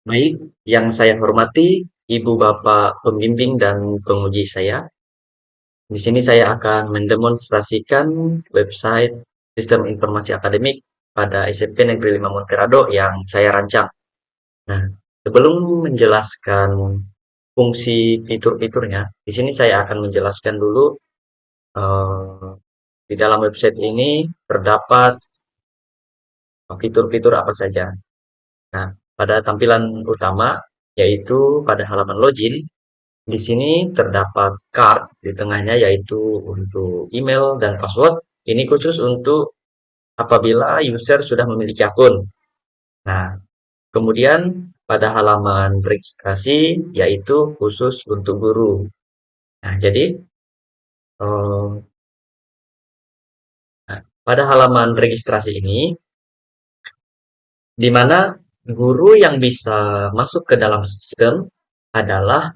Baik, yang saya hormati Ibu Bapak pembimbing dan penguji saya. Di sini saya akan mendemonstrasikan website Sistem Informasi Akademik pada SMP Negeri 5 Monterado yang saya rancang. Nah, sebelum menjelaskan fungsi fitur-fiturnya, di sini saya akan menjelaskan dulu eh, di dalam website ini terdapat fitur-fitur apa saja. Nah, pada tampilan utama yaitu pada halaman login. Di sini terdapat card di tengahnya yaitu untuk email dan password. Ini khusus untuk apabila user sudah memiliki akun. Nah, kemudian pada halaman registrasi yaitu khusus untuk guru. Nah, jadi eh, pada halaman registrasi ini di mana guru yang bisa masuk ke dalam sistem adalah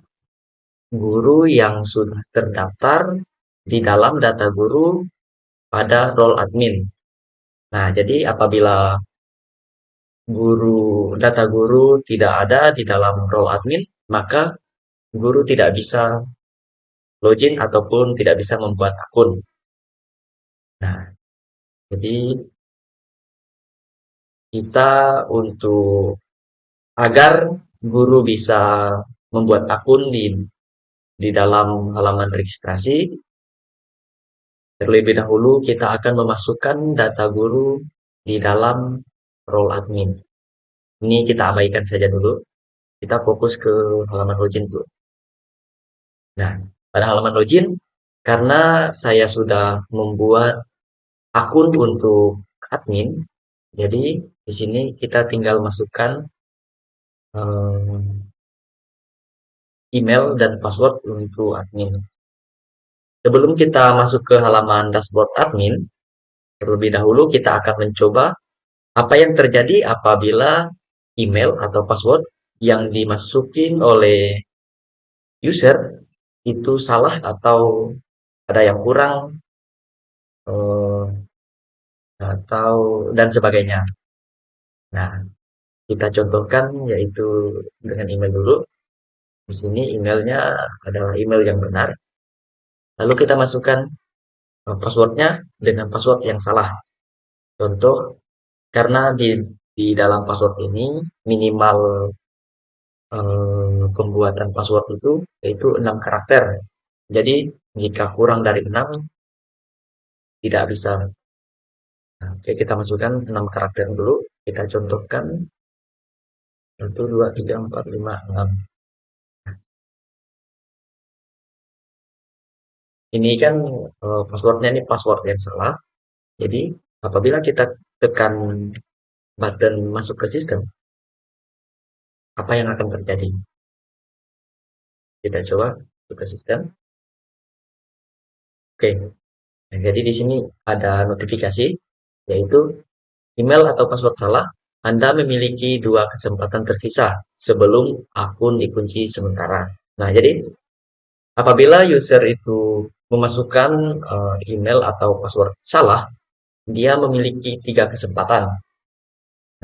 guru yang sudah terdaftar di dalam data guru pada role admin. Nah, jadi apabila data guru tidak ada di dalam role admin, maka guru tidak bisa login ataupun tidak bisa membuat akun. Nah, jadi kita untuk agar guru bisa membuat akun di dalam halaman registrasi, terlebih dahulu kita akan memasukkan data guru di dalam role admin. Ini kita abaikan saja dulu. Kita fokus ke halaman login dulu. Nah, pada halaman login, karena saya sudah membuat akun untuk admin, jadi di sini kita tinggal masukkan eh, email dan password untuk admin. Sebelum kita masuk ke halaman dashboard admin, terlebih dahulu kita akan mencoba apa yang terjadi apabila email atau password yang dimasukin oleh user itu salah atau ada yang kurang eh, atau dan sebagainya. Nah, kita contohkan yaitu dengan email dulu. Di sini emailnya adalah email yang benar. Lalu kita masukkan passwordnya dengan password yang salah. Contoh, karena di dalam password ini minimal pembuatan password itu yaitu 6 karakter. Jadi jika kurang dari 6 tidak bisa. Nah, oke, kita masukkan 6 karakter dulu. Kita contohkan 1, 2, 3, 4, 5, 6. Ini kan passwordnya ini password yang salah. Jadi apabila kita tekan button masuk ke sistem, apa yang akan terjadi? Kita coba masuk ke sistem. Oke, nah, jadi di sini ada notifikasi, yaitu email atau password salah. Anda memiliki dua kesempatan tersisa sebelum akun dikunci sementara. Nah, jadi apabila user itu memasukkan email atau password salah, dia memiliki tiga kesempatan.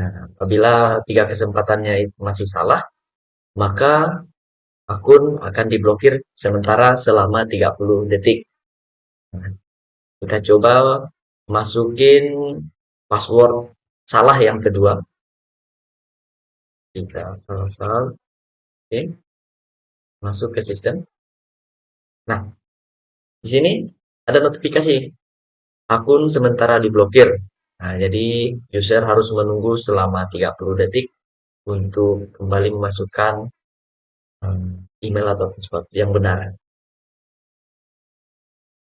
Nah, apabila tiga kesempatannya itu masih salah, maka akun akan diblokir sementara selama 30 detik. Nah, kita coba masukin password salah yang kedua. Kita salah, oke, masuk ke sistem. Nah, di sini ada notifikasi akun sementara diblokir. Nah, jadi user harus menunggu selama 30 detik untuk kembali memasukkan email atau password yang benar.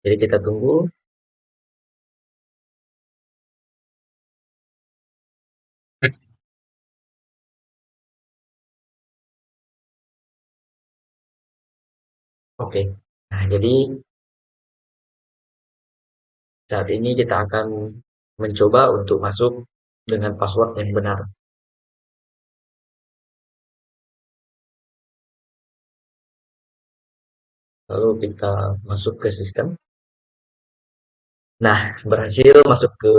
Jadi kita tunggu. Oke. Nah, jadi saat ini kita akan mencoba untuk masuk dengan password yang benar. Lalu kita masuk ke sistem. Nah, berhasil masuk ke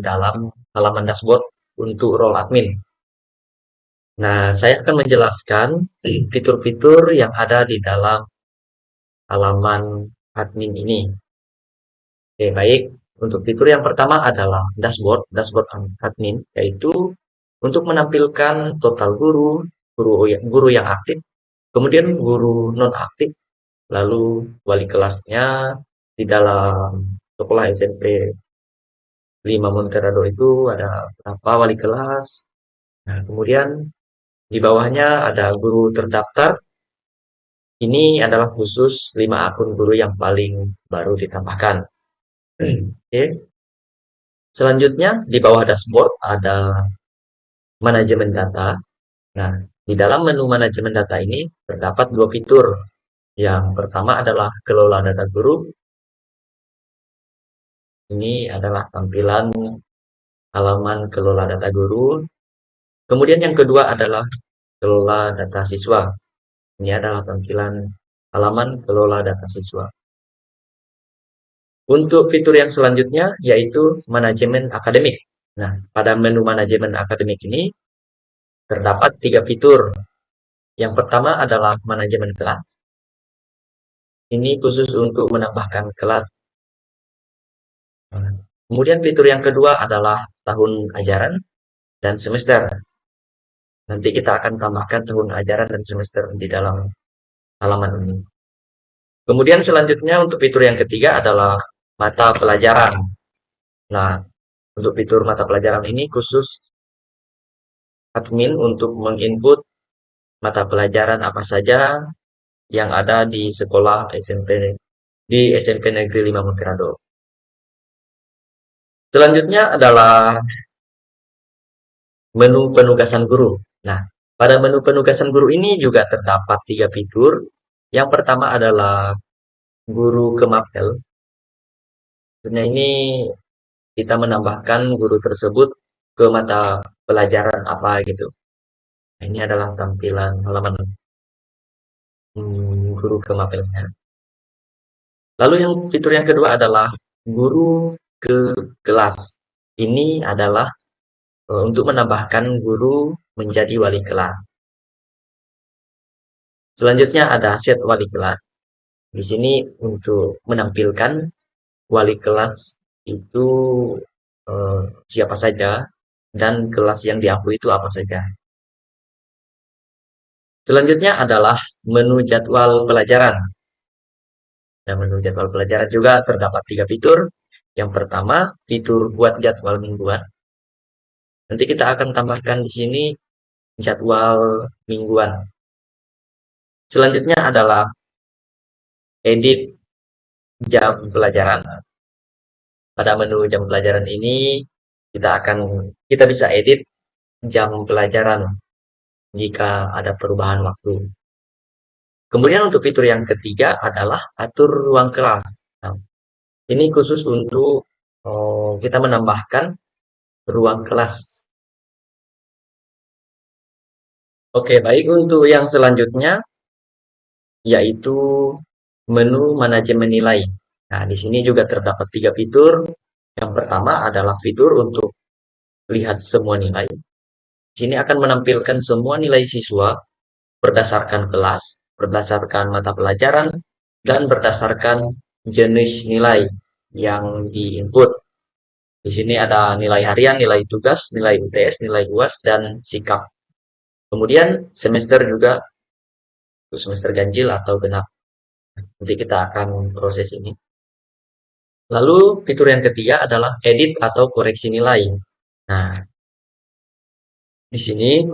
dalam halaman dashboard untuk role admin. Nah, saya akan menjelaskan fitur-fitur yang ada di dalam halaman admin ini. Oke, baik. Untuk fitur yang pertama adalah dashboard admin, yaitu untuk menampilkan total guru yang aktif, kemudian guru non aktif, lalu wali kelasnya di dalam sekolah SMP 5 Monterado itu ada berapa wali kelas. Nah, kemudian di bawahnya ada guru terdaftar. Ini adalah khusus 5 akun guru yang paling baru ditambahkan. Oke. Selanjutnya di bawah dashboard ada manajemen data. Nah, di dalam menu manajemen data ini terdapat dua fitur. Yang pertama adalah kelola data guru. Ini adalah tampilan halaman kelola data guru. Kemudian yang kedua adalah kelola data siswa. Ini adalah tampilan halaman kelola data siswa. Untuk fitur yang selanjutnya yaitu manajemen akademik. Nah, pada menu manajemen akademik ini terdapat 3 fitur. Yang pertama adalah manajemen kelas. Ini khusus untuk menambahkan kelas. Kemudian fitur yang kedua adalah tahun ajaran dan semester. Nanti kita akan tambahkan tahun ajaran dan semester di dalam halaman ini. Kemudian selanjutnya untuk fitur yang ketiga adalah mata pelajaran. Nah, untuk fitur mata pelajaran ini khusus admin untuk menginput mata pelajaran apa saja yang ada di sekolah SMP Negeri 5 Monterado. Selanjutnya adalah menu penugasan guru. Nah, pada menu penugasan guru ini juga terdapat 3 fitur. Yang pertama adalah guru kemapel. Maksudnya ini kita menambahkan guru tersebut ke mata pelajaran apa gitu. Nah, ini adalah tampilan halaman guru kemapelnya. Lalu yang fitur yang kedua adalah guru ke kelas. Ini adalah untuk menambahkan guru menjadi wali kelas. Selanjutnya ada set wali kelas. Di sini untuk menampilkan wali kelas itu siapa saja dan kelas yang diakui itu apa saja. Selanjutnya adalah menu jadwal pelajaran. Dan menu jadwal pelajaran juga terdapat 3 fitur. Yang pertama, fitur buat jadwal mingguan. Nanti kita akan tambahkan di sini jadwal mingguan. Selanjutnya adalah edit jam pelajaran. Pada menu jam pelajaran ini kita bisa edit jam pelajaran jika ada perubahan waktu. Kemudian untuk fitur yang ketiga adalah atur ruang kelas. Nah, ini khusus untuk kita menambahkan ruang kelas. Oke, baik, untuk yang selanjutnya yaitu menu manajemen nilai. Nah, di sini juga terdapat 3 fitur. Yang pertama adalah fitur untuk lihat semua nilai. Di sini akan menampilkan semua nilai siswa berdasarkan kelas, berdasarkan mata pelajaran, dan berdasarkan jenis nilai yang diinput. Di sini ada nilai harian, nilai tugas, nilai UTS, nilai UAS, dan sikap. Kemudian semester juga, semester ganjil atau genap. Nanti kita akan proses ini. Lalu fitur yang ketiga adalah edit atau koreksi nilai. Nah, di sini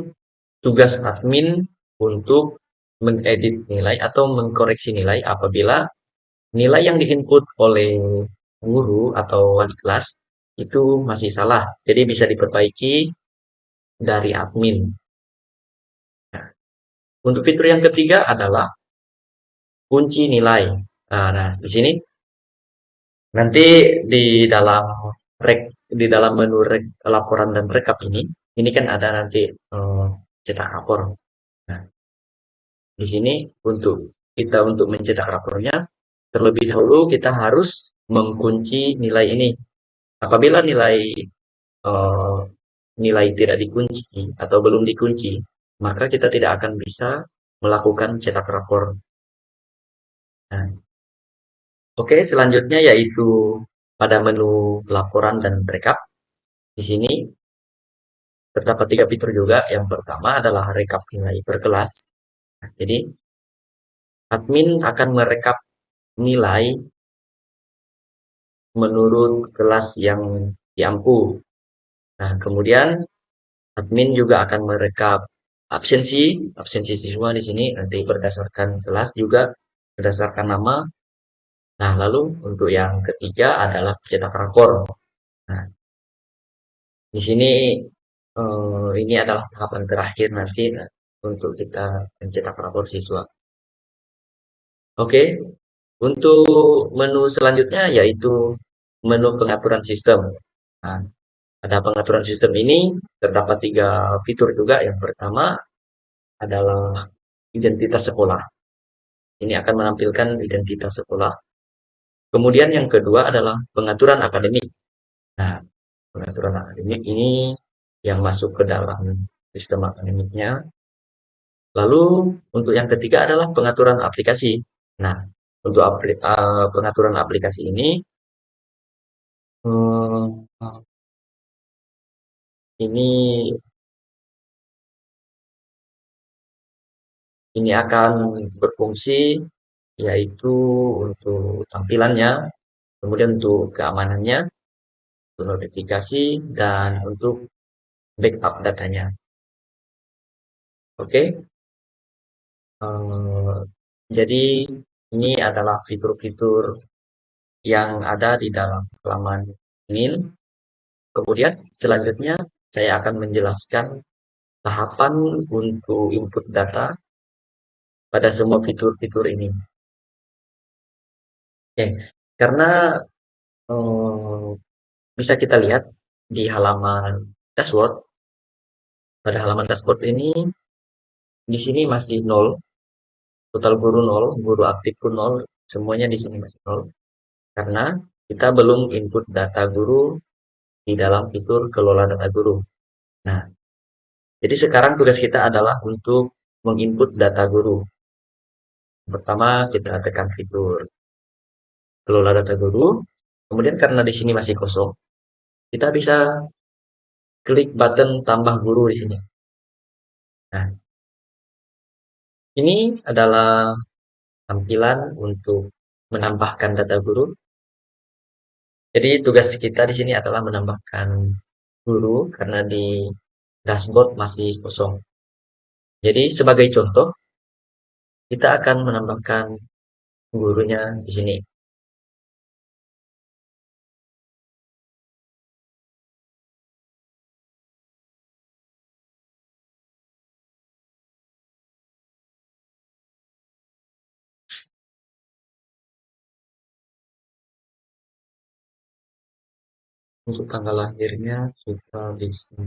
tugas admin untuk mengedit nilai atau mengkoreksi nilai apabila nilai yang diinput oleh guru atau wali kelas itu masih salah. Jadi bisa diperbaiki dari admin. Nah, untuk fitur yang ketiga adalah kunci nilai. Nah, di sini nanti di dalam menu laporan dan rekap ini kan ada nanti cetak rapor. Nah, di sini untuk mencetak rapornya, terlebih dahulu kita harus mengunci nilai ini. Apabila nilai tidak dikunci atau belum dikunci, maka kita tidak akan bisa melakukan cetak rapor. Nah, oke, selanjutnya yaitu pada menu laporan dan rekap. Di sini terdapat tiga fitur juga. Yang pertama adalah rekap nilai per kelas. Nah, jadi admin akan merekap nilai menurut kelas yang diampu. Nah, kemudian admin juga akan merekap absensi siswa di sini nanti berdasarkan kelas juga berdasarkan nama. Nah, lalu untuk yang ketiga adalah cetak rapor. Nah, di sini ini adalah tahapan terakhir nanti untuk kita mencetak rapor siswa. Oke, untuk menu selanjutnya yaitu menu pengaturan sistem. Nah, pada pengaturan sistem ini terdapat tiga fitur juga. Yang pertama adalah identitas sekolah. Ini akan menampilkan identitas sekolah. Kemudian yang kedua adalah pengaturan akademik. Nah, pengaturan akademik ini yang masuk ke dalam sistem akademiknya. Lalu untuk yang ketiga adalah pengaturan aplikasi. Nah, untuk pengaturan aplikasi eh, ini akan berfungsi yaitu untuk tampilannya, kemudian untuk keamanannya, untuk notifikasi, dan untuk backup datanya. Oke, eh, jadi ini adalah fitur-fitur yang ada di dalam halaman ini. Kemudian selanjutnya saya akan menjelaskan tahapan untuk input data pada semua fitur-fitur ini. Oke, karena eh, bisa kita lihat di halaman dashboard. Pada halaman dashboard ini, di sini masih nol, total guru nol, guru aktif pun nol, semuanya di sini masih nol. Karena kita belum input data guru di dalam fitur kelola data guru. Nah, jadi sekarang tugas kita adalah untuk menginput data guru. Pertama, kita tekan fitur kelola data guru. Kemudian karena di sini masih kosong, kita bisa klik button tambah guru di sini. Nah, ini adalah tampilan untuk menambahkan data guru. Jadi tugas kita di sini adalah menambahkan guru karena di dashboard masih kosong. Jadi sebagai contoh, kita akan menambahkan gurunya di sini. Untuk tanggal lahirnya kita bisa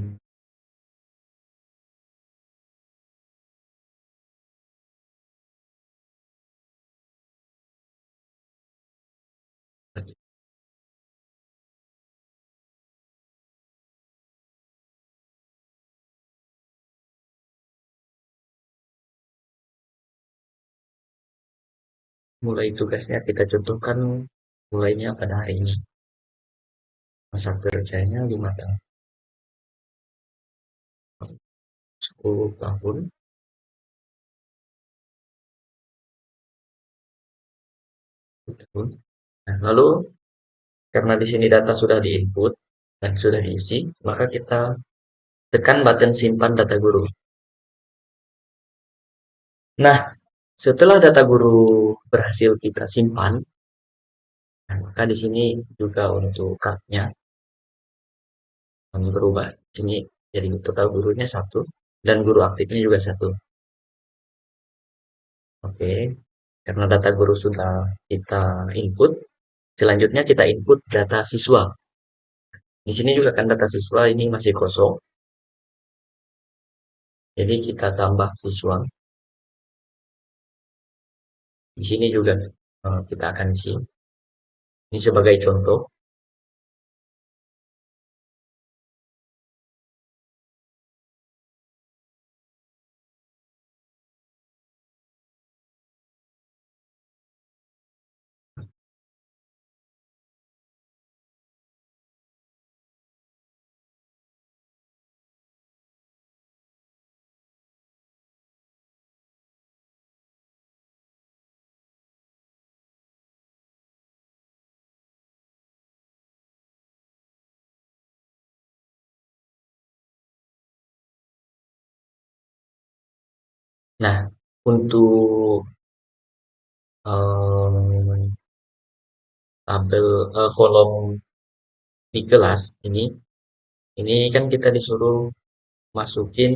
mulai tugasnya kita contohkan mulainya pada hari ini. Masa kerjanya 5 tahun, 10 tahun, tahun. Nah, lalu karena di sini data sudah diinput dan sudah diisi, maka kita tekan button simpan data guru. Nah, setelah data guru berhasil kita simpan, nah, maka di sini juga untuk card-nya berubah. Di sini jadi total gurunya 1 dan guru aktifnya juga 1. Oke, karena data guru sudah kita input, selanjutnya kita input data siswa. Di sini juga kan data siswa ini masih kosong, jadi kita tambah siswa. Di sini juga kita akan isi. Ini sebagai contoh. Nah, untuk em, tabel kolom di kelas ini kan kita disuruh masukin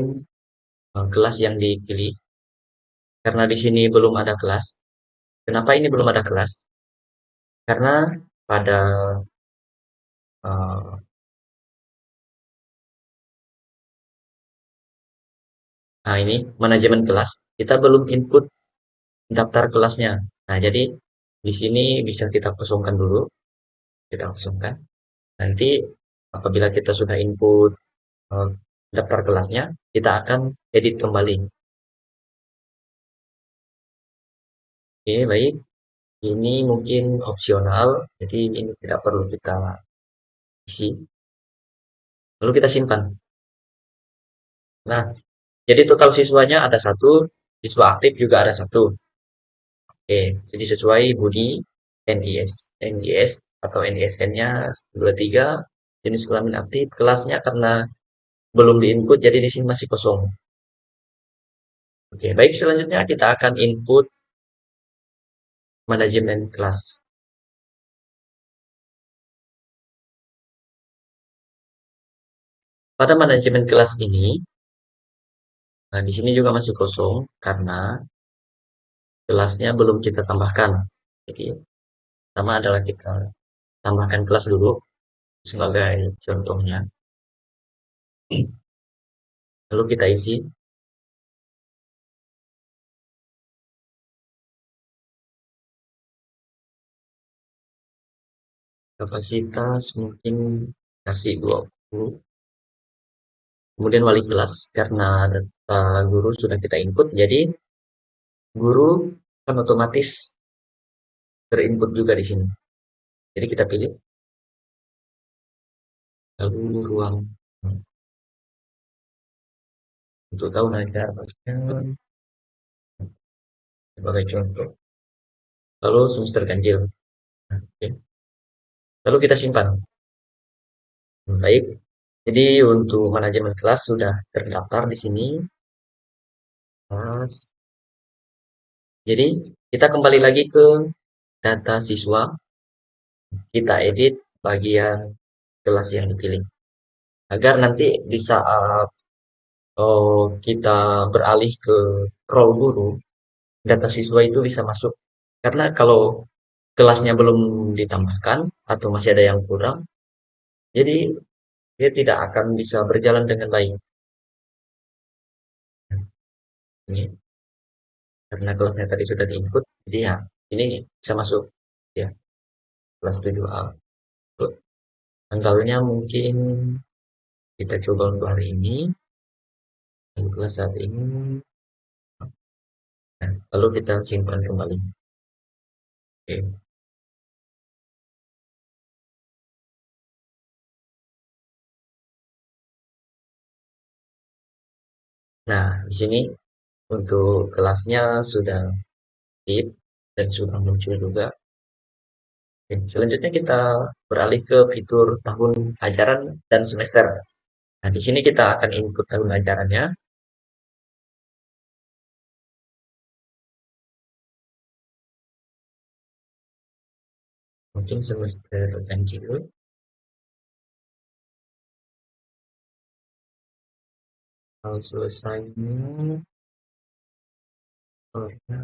kelas yang dipilih. Karena di sini belum ada kelas. Kenapa ini belum ada kelas? Karena pada eh, nah ini manajemen kelas kita belum input daftar kelasnya. Nah, jadi di sini bisa kita kosongkan dulu, kita kosongkan. Nanti apabila kita sudah input eh, daftar kelasnya, kita akan edit kembali. Oke, baik. Ini mungkin opsional, jadi ini tidak perlu kita isi. Lalu kita simpan. Nah, jadi total siswanya ada satu, siswa aktif juga ada satu. Oke, jadi sesuai Budi NIS. NIS atau NISN-nya 23, jenis kelamin aktif, kelasnya karena belum diinput, jadi di sini masih kosong. Oke, baik selanjutnya kita akan input manajemen kelas. Pada manajemen kelas ini, nah di sini juga masih kosong karena kelasnya belum kita tambahkan. Jadi, pertama adalah kita tambahkan kelas dulu sebagai contohnya. Lalu kita isi kapasitas mungkin kasih 20. Kemudian wali kelas karena data guru sudah kita input, jadi guru kan otomatis terinput juga di sini. Jadi kita pilih lalu ruang untuk tahun ajar sebagai contoh. Lalu semester ganjil. Oke. Lalu kita simpan. Baik. Jadi untuk manajemen kelas sudah terdaftar di sini. Kelas. Jadi kita kembali lagi ke data siswa. Kita edit bagian kelas yang dipilih. Agar nanti di saat kita beralih ke role guru, data siswa itu bisa masuk. Karena kalau kelasnya belum ditambahkan atau masih ada yang kurang, jadi dia tidak akan bisa berjalan dengan baik. Ini karena kelasnya tadi sudah diinput, jadi ya ini bisa masuk ya kelas 7A. Tanggalnya mungkin kita coba untuk hari ini, kelas saat ini. Nah, lalu kita simpan kembali. Oke. Nah, di sini untuk kelasnya sudah aktif dan sudah muncul juga. Oke, selanjutnya kita beralih ke fitur tahun ajaran dan semester. Nah, di sini kita akan input tahun ajarannya. Mungkin semester ganjil. Kalau selesainya, oh, ya,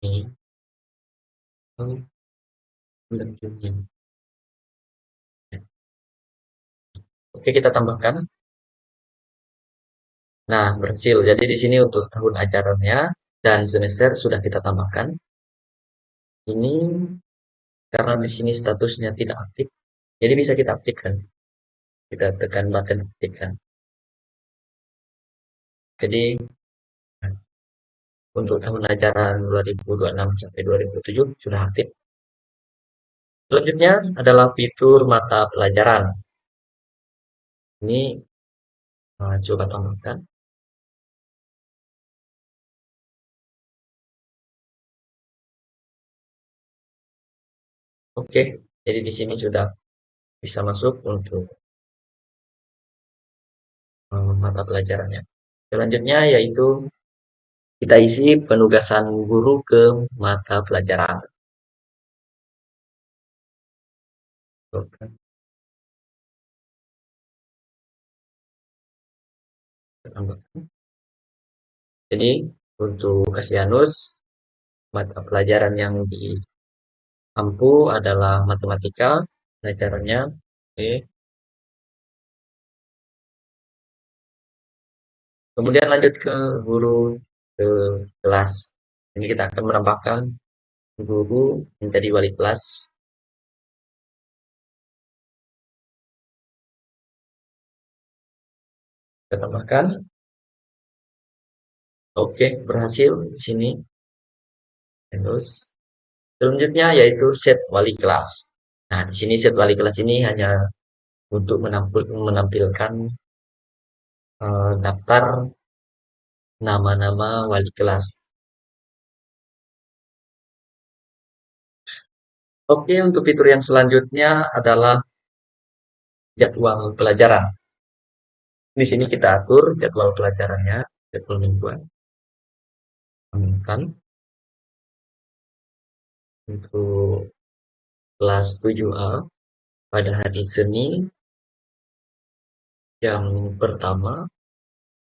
ini, oh, bulan Juni. Oke, kita tambahkan. Nah, berhasil. Jadi di sini untuk tahun ajarannya dan semester sudah kita tambahkan. Ini karena di sini statusnya tidak aktif, jadi bisa kita aktifkan. Kita tekan button aktifkan. Jadi untuk tahun ajaran 2026 sampai 2027 sudah aktif. Selanjutnya adalah fitur mata pelajaran. Ini coba tambahkan. Oke, jadi di sini sudah bisa masuk untuk mata pelajarannya. Selanjutnya yaitu kita isi penugasan guru ke mata pelajaran. Oke, jadi untuk Kasianus, mata pelajaran yang diampu adalah matematika, pelajarannya. Oke. Kemudian lanjut ke guru ke kelas. Ini kita akan menambahkan guru menjadi wali kelas. Kita tambahkan. Oke, berhasil di sini. Terus selanjutnya yaitu set wali kelas. Nah, di sini set wali kelas ini hanya untuk menampilkan daftar nama-nama wali kelas. Oke, untuk fitur yang selanjutnya adalah jadwal pelajaran. Di sini kita atur jadwal pelajarannya, jadwal mingguan. Amankan untuk kelas 7A pada hari Senin yang pertama,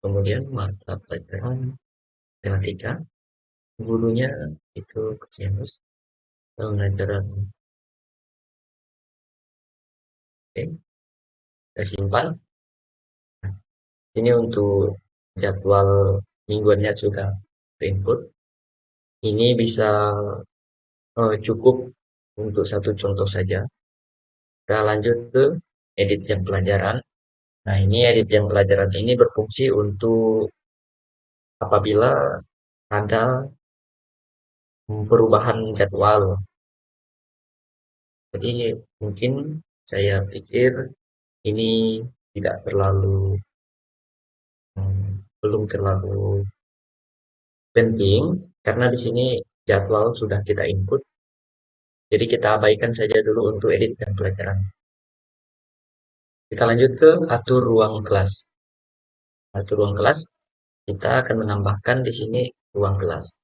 kemudian mata pelajaran matematika, gurunya itu Kasianus, pelajaran. Oke, kita simpan. Ini untuk jadwal mingguannya sudah input. Ini bisa cukup untuk satu contoh saja. Kita lanjut ke edit jam pelajaran. Nah, ini edit jam pelajaran ini berfungsi untuk apabila ada perubahan jadwal. Jadi mungkin saya pikir ini tidak terlalu belum terlalu penting karena di sini jadwal sudah kita input. Jadi kita abaikan saja dulu untuk edit jam pelajaran. Kita lanjut ke atur ruang kelas. Atur ruang kelas, kita akan menambahkan di sini ruang kelas.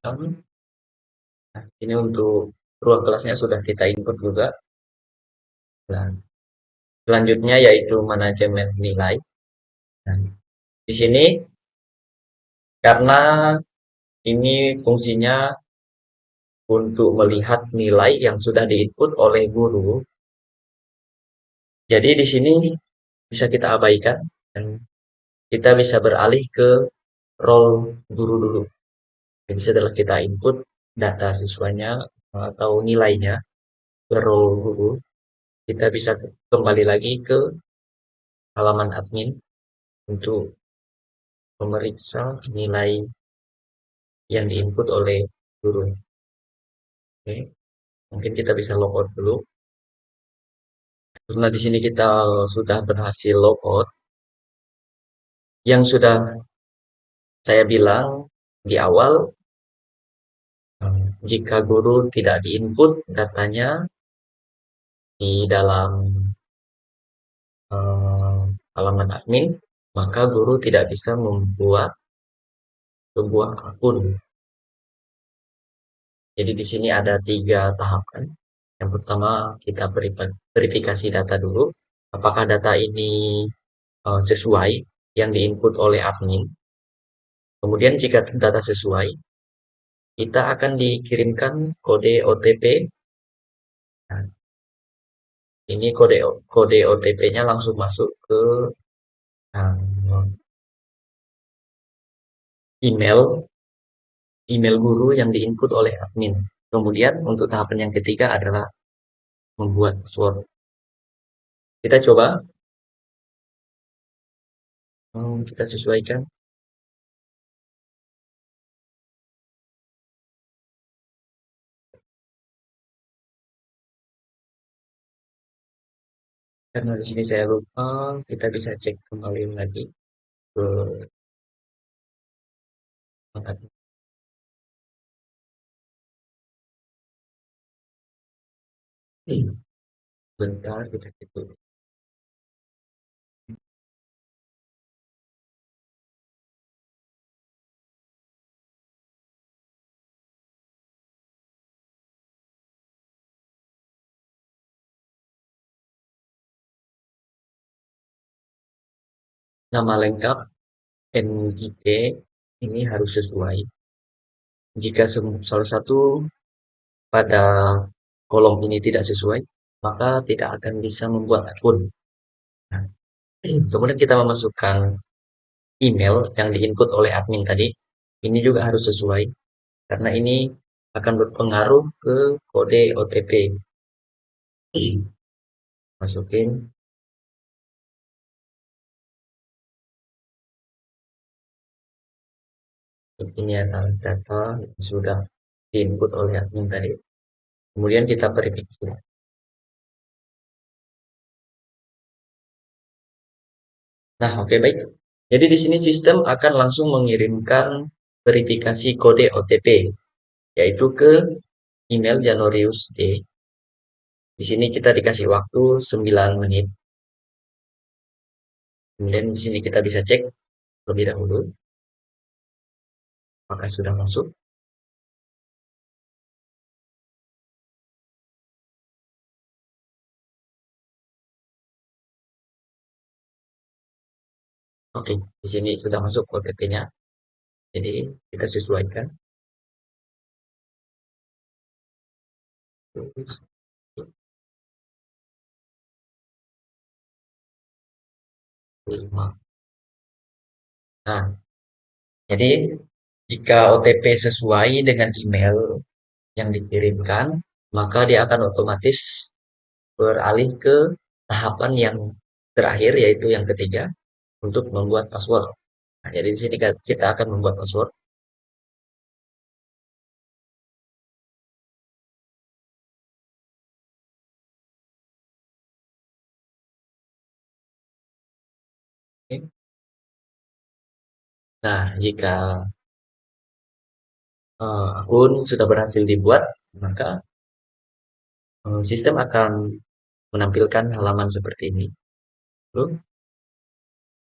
Nah, ini untuk ruang kelasnya sudah kita input juga. Nah, selanjutnya yaitu manajemen nilai. Nah, di sini karena ini fungsinya untuk melihat nilai yang sudah diinput oleh guru. Jadi di sini bisa kita abaikan dan kita bisa beralih ke role guru dulu. Jadi setelah kita input data siswanya atau nilainya ke role guru, kita bisa kembali lagi ke halaman admin untuk memeriksa nilai yang diinput oleh guru. Oke, mungkin kita bisa logout dulu. Karena di sini kita sudah berhasil logout, yang sudah saya bilang di awal, jika guru tidak diinput datanya di dalam halaman admin, maka guru tidak bisa membuat sebuah akun. Jadi di sini ada 3 tahapan. Yang pertama kita verifikasi data dulu, apakah data ini sesuai yang diinput oleh admin. Kemudian jika data sesuai, kita akan dikirimkan kode OTP. Nah, ini kode OTP-nya langsung masuk ke uh, email email guru yang diinput oleh admin. Kemudian untuk tahapan yang ketiga adalah membuat password. Kita coba, kita sesuaikan. Karena di sini saya lupa, kita bisa cek kembali lagi ke admin. Bentar, kita cek dulu. Nama lengkap NIK ini harus sesuai. Jika salah satu pada kolom ini tidak sesuai, maka tidak akan bisa membuat akun. Nah, kemudian kita memasukkan email yang diinput oleh admin tadi. Ini juga harus sesuai karena ini akan berpengaruh ke kode OTP. Masukin. Ini adalah data yang sudah diinput oleh admin tadi. Kemudian kita verifikasi. Nah, oke, baik. Jadi di sini sistem akan langsung mengirimkan verifikasi kode OTP, yaitu ke email Janorius D. Di sini kita dikasih waktu 9 menit. Kemudian di sini kita bisa cek lebih dahulu apakah sudah masuk. Oke, di sini sudah masuk OTP-nya. Jadi kita sesuaikan. Nah, jadi jika OTP sesuai dengan email yang dikirimkan, maka dia akan otomatis beralih ke tahapan yang terakhir, yaitu yang ketiga, untuk membuat password. Nah, jadi di sini kita akan membuat password. Oke. Nah, jika akun sudah berhasil dibuat, maka sistem akan menampilkan halaman seperti ini. Lalu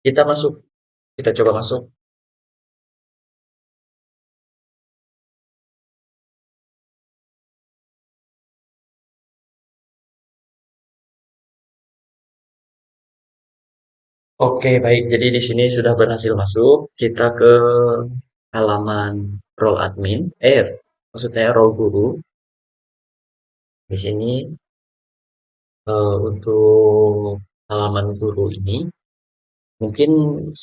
kita masuk, kita coba masuk. Oke, baik. Jadi di sini sudah berhasil masuk. Kita ke halaman role admin. Maksudnya role guru. Di sini untuk halaman guru ini mungkin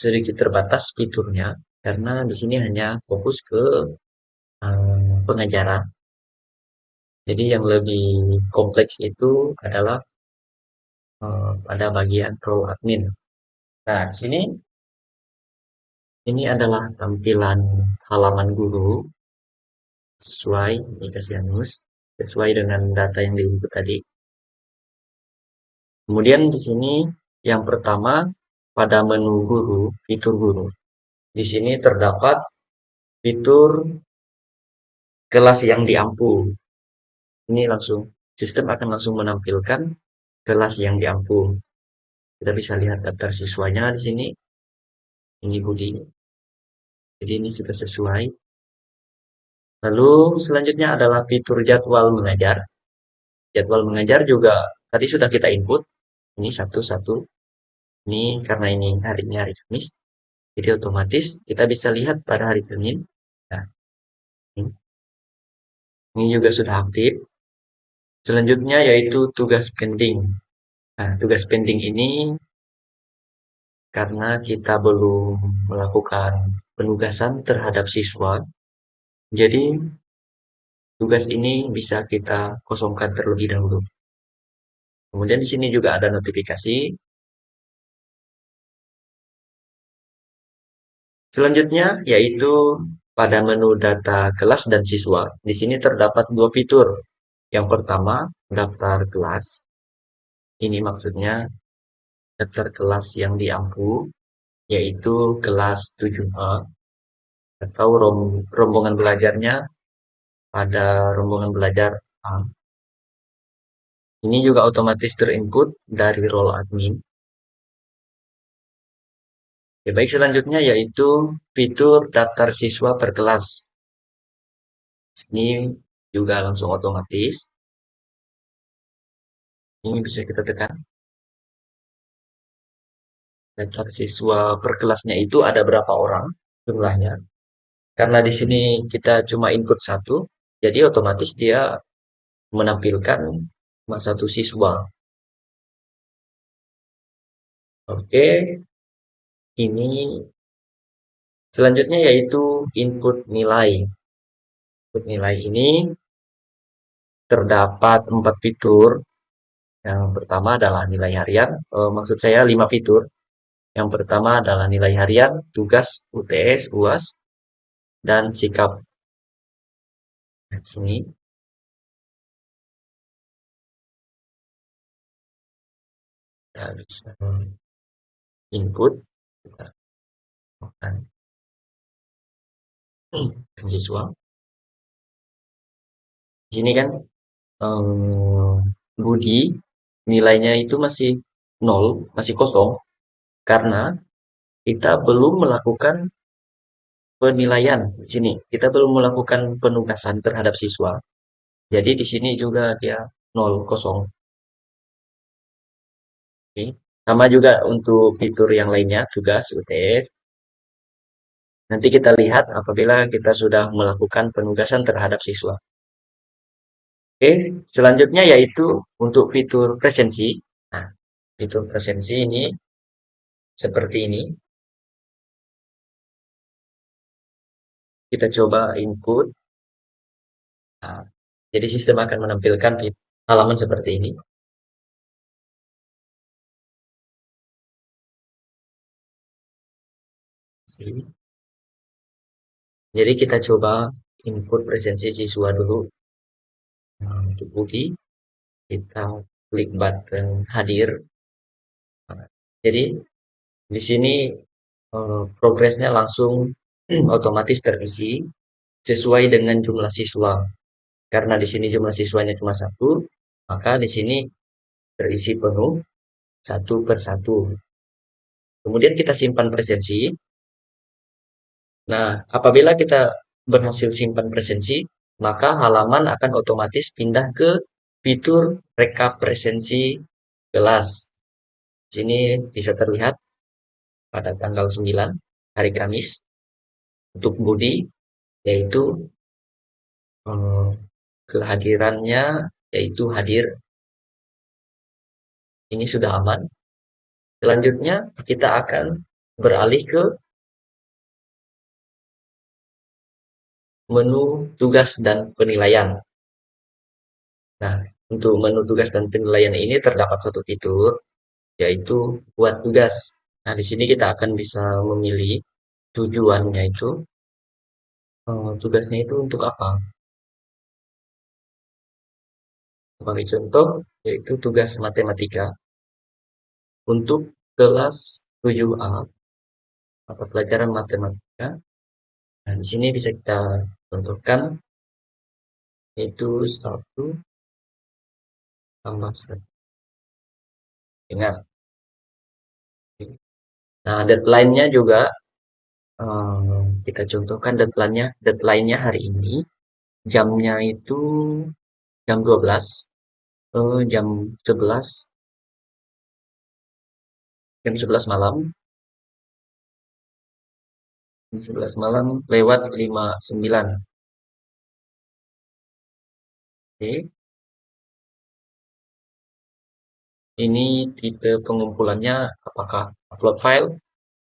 sedikit terbatas fiturnya karena di sini hanya fokus ke pengajaran. Jadi yang lebih kompleks itu adalah pada bagian role admin. Nah, di sini ini adalah tampilan halaman guru sesuai Nikasianus, sesuai dengan data yang diinput tadi. Kemudian di sini yang pertama pada menu guru, fitur guru. Di sini terdapat fitur kelas yang diampu. Ini langsung sistem akan langsung menampilkan kelas yang diampu. Kita bisa lihat daftar siswanya di sini. Ini Budi. Jadi ini sudah sesuai. Lalu selanjutnya adalah fitur jadwal mengajar. Jadwal mengajar juga tadi sudah kita input. Ini satu-satu. Ini karena ini hari Kamis. Jadi otomatis kita bisa lihat pada hari Senin. Nah, ini. Ini juga sudah aktif. Selanjutnya yaitu tugas pending. Nah, tugas pending ini karena kita belum melakukan penugasan terhadap siswa, jadi tugas ini bisa kita kosongkan terlebih dahulu. Kemudian di sini juga ada notifikasi. Selanjutnya yaitu pada menu data kelas dan siswa. Di sini terdapat dua fitur. Yang pertama, daftar kelas. Ini maksudnya daftar kelas yang diampu, yaitu kelas 7A atau rombongan belajarnya pada rombongan belajar A. Ini juga otomatis terinput dari role admin. Ya, baik, selanjutnya yaitu fitur daftar siswa per kelas. Ini juga langsung otomatis. Ini bisa kita tekan. Daftar siswa per kelasnya itu ada berapa orang jumlahnya. Karena di sini kita cuma input satu, jadi otomatis dia menampilkan cuma satu siswa. Oke, ini selanjutnya yaitu input nilai. Input nilai ini terdapat 4 fitur. Yang pertama adalah nilai harian, maksud saya 5 fitur. Yang pertama adalah nilai harian, tugas, UTS, UAS, dan sikap. Nah, sini kita bisa input, kita akan siswa. Di sini kan Budi nilainya itu masih nol, masih kosong, karena kita belum melakukan penilaian di sini. Kita belum melakukan penugasan terhadap siswa. Jadi di sini juga dia nol, kosong. Oke. Sama juga untuk fitur yang lainnya, tugas, UTS. Nanti kita lihat apabila kita sudah melakukan penugasan terhadap siswa. Oke, selanjutnya yaitu untuk fitur presensi. Nah, fitur presensi ini seperti ini. Kita coba input. Nah, jadi sistem akan menampilkan halaman seperti ini. Jadi kita coba input presensi siswa dulu. Nah, untuk Budi, kita klik button hadir. Nah, jadi di sini progresnya langsung otomatis terisi sesuai dengan jumlah siswa. Karena di sini jumlah siswanya cuma satu, maka di sini terisi penuh satu per satu. Kemudian kita simpan presensi. Nah, apabila kita berhasil simpan presensi, maka halaman akan otomatis pindah ke fitur rekap presensi kelas. Sini bisa terlihat pada tanggal 9 hari Kamis untuk Budi, yaitu eh, kehadirannya yaitu hadir. Ini sudah aman. Selanjutnya kita akan beralih ke menu tugas dan penilaian. Nah, untuk menu tugas dan penilaian ini terdapat satu fitur, yaitu buat tugas. Nah, di sini kita akan bisa memilih tujuannya itu, tugasnya itu untuk apa. Sebagai contoh, yaitu tugas matematika untuk kelas 7A, mata pelajaran matematika. Nah, di sini bisa kita contohkan, yaitu 1 tambah 1. Ingat. Nah, deadline-nya juga kita contohkan deadline-nya hari ini. Jamnya itu jam 12, jam 11, malam, jam 11 malam lewat 59. Oke, ini tipe pengumpulannya apakah upload file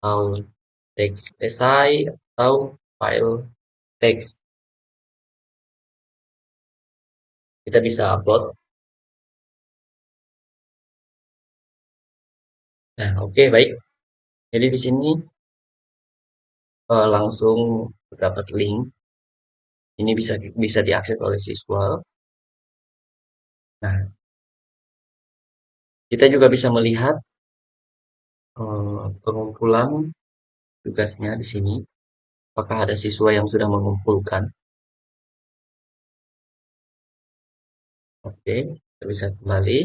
atau teks esai atau file teks. Kita bisa upload. Nah, oke, baik. Jadi di sini langsung dapat link. Ini bisa bisa diakses oleh siswa. Nah, kita juga bisa melihat pengumpulan tugasnya di sini. Apakah ada siswa yang sudah mengumpulkan? Oke, kita bisa kembali.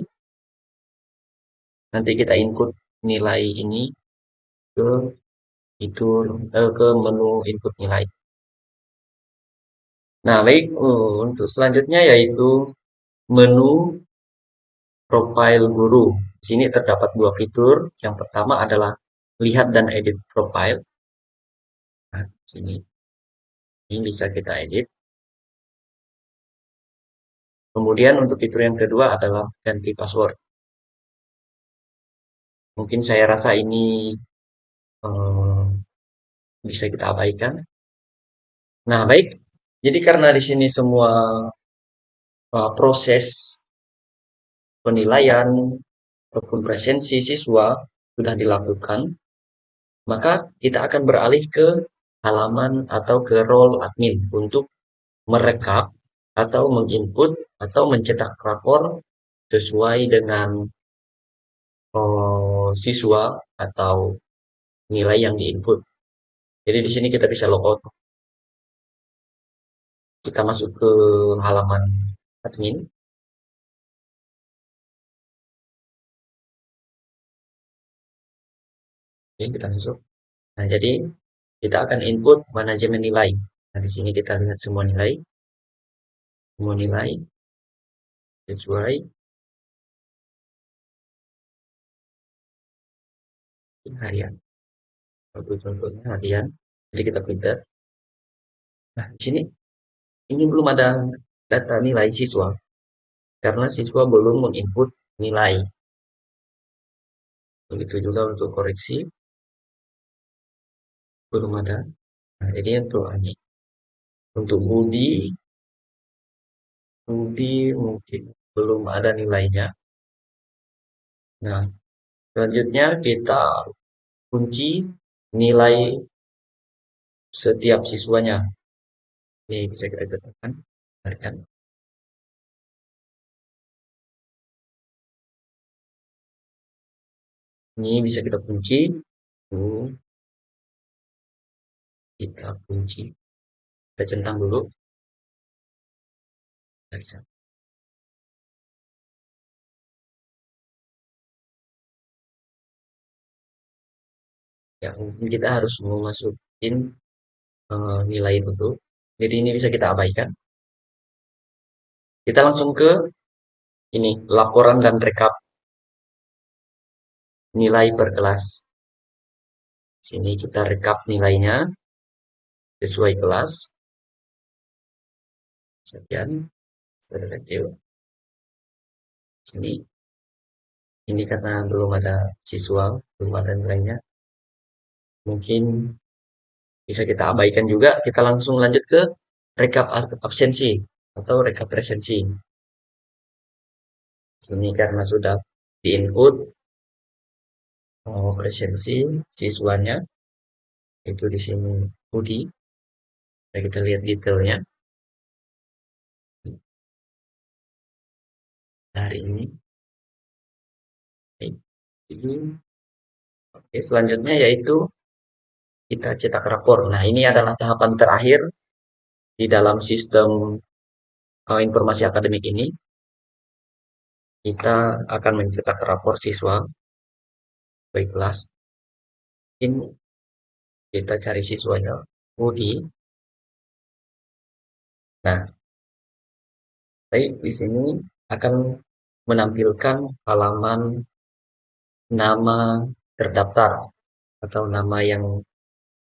Nanti kita input nilai ini ke ke menu input nilai. Nah, baik, untuk selanjutnya yaitu menu profile guru. Di sini terdapat dua fitur. Yang pertama adalah lihat dan edit profile. Nah, di sini ini bisa kita edit. Kemudian untuk fitur yang kedua adalah ganti password. Mungkin saya rasa ini eh, bisa kita abaikan. Nah, baik. Jadi karena di sini semua proses penilaian ataupun presensi siswa sudah dilakukan, maka kita akan beralih ke halaman atau ke role admin untuk merekap atau menginput atau mencetak rapor sesuai dengan siswa atau nilai yang diinput. Jadi di sini kita bisa logout. Kita masuk ke halaman admin. Oke, kita masuk. Nah, jadi kita akan input manajemen nilai. Nah, di sini kita lihat semua nilai sesuai harian. Untuk contohnya harian. Jadi kita filter. Nah, di sini ini belum ada data nilai siswa karena siswa belum menginput nilai. Begitu juga untuk koreksi belum ada. Nah, jadi untuk ini untuk Budi mungkin belum ada nilainya. Nah, selanjutnya kita kunci nilai setiap siswanya. Ini bisa kita katakan. Harian. Ini bisa kita kunci. Kita kunci. Kita centang dulu. Bisa. Ya, mungkin kita harus memasukin nilai itu. Jadi ini bisa kita abaikan. Kita langsung ke ini, laporan dan rekap nilai per kelas. Sini kita rekap nilainya sesuai kelas. Sekian, sudah kecil. Sini, ini karena belum ada siswa, belum ada nilainya. Mungkin bisa kita abaikan juga. Kita langsung lanjut ke rekap absensi atau rekap presensi. Sini karena sudah di-input presensi siswanya, itu di sini Budi. Kita lihat detailnya hari ini. Oke, selanjutnya yaitu kita cetak rapor. Nah, ini adalah tahapan terakhir di dalam sistem informasi akademik ini. Kita akan mencetak rapor siswa baik kelas. Ini kita cari siswanya. Budi. Nah, baik di sini akan menampilkan halaman nama terdaftar atau nama yang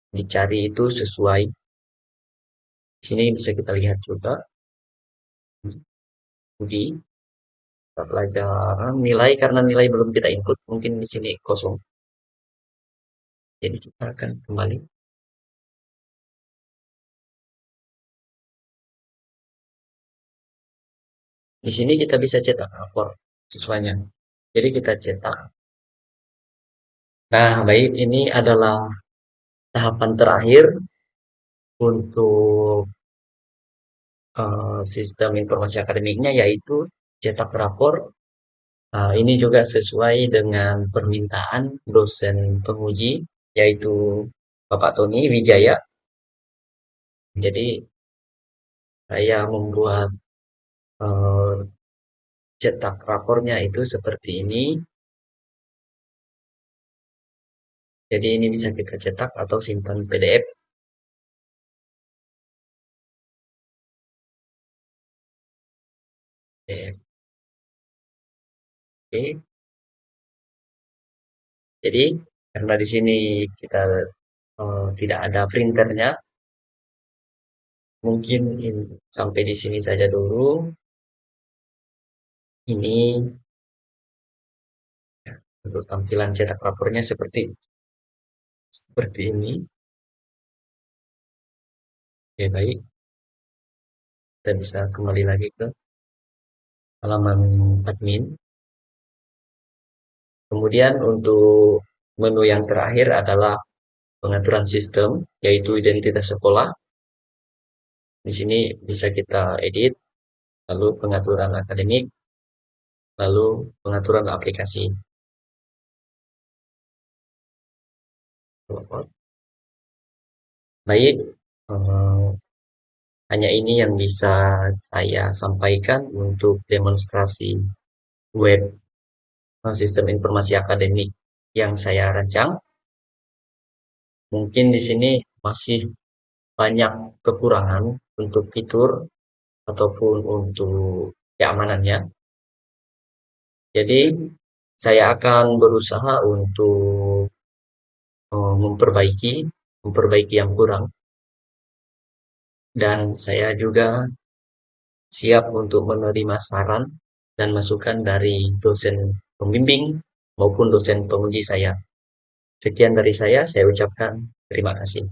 dicari itu sesuai. Di sini bisa kita lihat juga studi, mata pelajaran, nilai karena nilai belum kita input, mungkin di sini kosong. Jadi kita akan kembali. Di sini kita bisa cetak rapor siswanya. Jadi kita cetak. Nah, baik, ini adalah tahapan terakhir untuk sistem informasi akademiknya, yaitu cetak rapor. Ini juga sesuai dengan permintaan dosen penguji, yaitu Bapak Tony Wijaya. Jadi saya membuat eh, cetak rapornya itu seperti ini. Jadi ini bisa kita cetak atau simpan PDF. PDF. Oke. Jadi karena di sini kita tidak ada printernya, mungkin sampai di sini saja dulu. Ini ya, untuk tampilan cetak rapornya seperti ini. Oke, baik. Kita bisa kembali lagi ke halaman admin. Kemudian untuk menu yang terakhir adalah pengaturan sistem, yaitu identitas sekolah. Di sini bisa kita edit, lalu pengaturan akademik, lalu pengaturan aplikasi. Baik, eh, hanya ini yang bisa saya sampaikan untuk demonstrasi web sistem informasi akademik yang saya rancang. Mungkin di sini masih banyak kekurangan untuk fitur ataupun untuk keamanannya. Jadi saya akan berusaha untuk memperbaiki yang kurang, dan saya juga siap untuk menerima saran dan masukan dari dosen pembimbing maupun dosen penguji saya. Sekian dari saya ucapkan terima kasih.